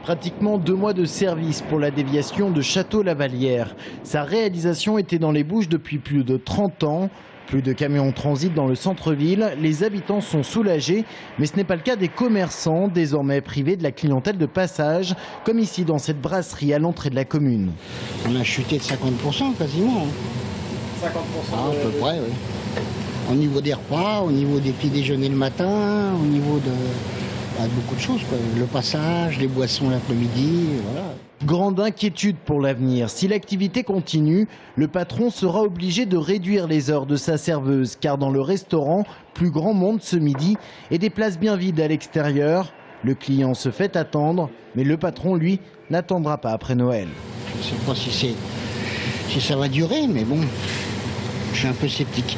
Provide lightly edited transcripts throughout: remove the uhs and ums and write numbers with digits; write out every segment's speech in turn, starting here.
Pratiquement 2 mois de service pour la déviation de Château-Lavallière. Sa réalisation était dans les Bouches depuis plus de 30 ans. Plus de camions transitent dans le centre-ville. Les habitants sont soulagés, mais ce n'est pas le cas des commerçants, désormais privés de la clientèle de passage, comme ici dans cette brasserie à l'entrée de la commune. On a chuté de 50% quasiment. 50% à peu près, oui. Au niveau des repas, au niveau des petits déjeuners le matin, au niveau de beaucoup de choses, quoi. Le passage, les boissons l'après-midi, voilà. Grande inquiétude pour l'avenir. Si l'activité continue, le patron sera obligé de réduire les heures de sa serveuse, car dans le restaurant, plus grand monde ce midi et des places bien vides à l'extérieur. Le client se fait attendre, mais le patron, lui, n'attendra pas après Noël. Je ne sais pas si ça va durer, mais bon, je suis un peu sceptique.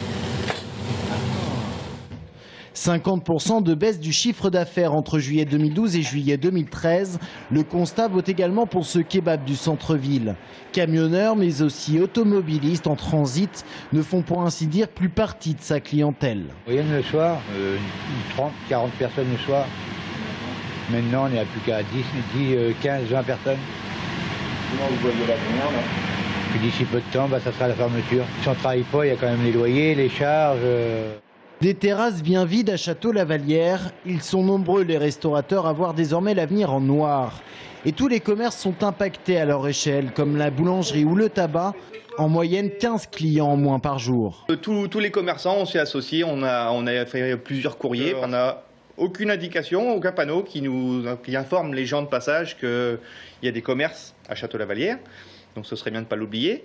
50% de baisse du chiffre d'affaires entre juillet 2012 et juillet 2013. Le constat vaut également pour ce kebab du centre-ville. Camionneurs, mais aussi automobilistes en transit ne font pour ainsi dire plus partie de sa clientèle. Moyenne le soir, 30, 40 personnes le soir. Maintenant, on n'est plus qu'à 10, 15, 20 personnes. Comment vous voyez l'avenir là? Puis d'ici peu de temps, ça sera la fermeture. Si on ne travaille pas, il y a quand même les loyers, les charges. Des terrasses bien vides à Château-Lavallière. Ils sont nombreux, les restaurateurs, à voir désormais l'avenir en noir. Et tous les commerces sont impactés à leur échelle, comme la boulangerie ou le tabac. En moyenne, 15 clients en moins par jour. Tous les commerçants, on s'est associés, on a fait plusieurs courriers. On n'a aucune indication, aucun panneau qui informe les gens de passage qu'il y a des commerces à Château-Lavallière. Donc ce serait bien de ne pas l'oublier.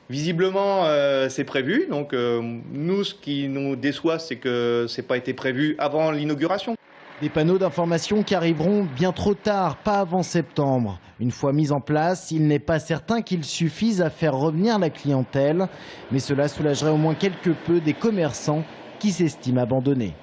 Visiblement, c'est prévu. Donc nous, ce qui nous déçoit, c'est que ce n'a pas été prévu avant l'inauguration. Des panneaux d'information qui arriveront bien trop tard, pas avant septembre. Une fois mis en place, il n'est pas certain qu'ils suffisent à faire revenir la clientèle. Mais cela soulagerait au moins quelque peu des commerçants qui s'estiment abandonnés.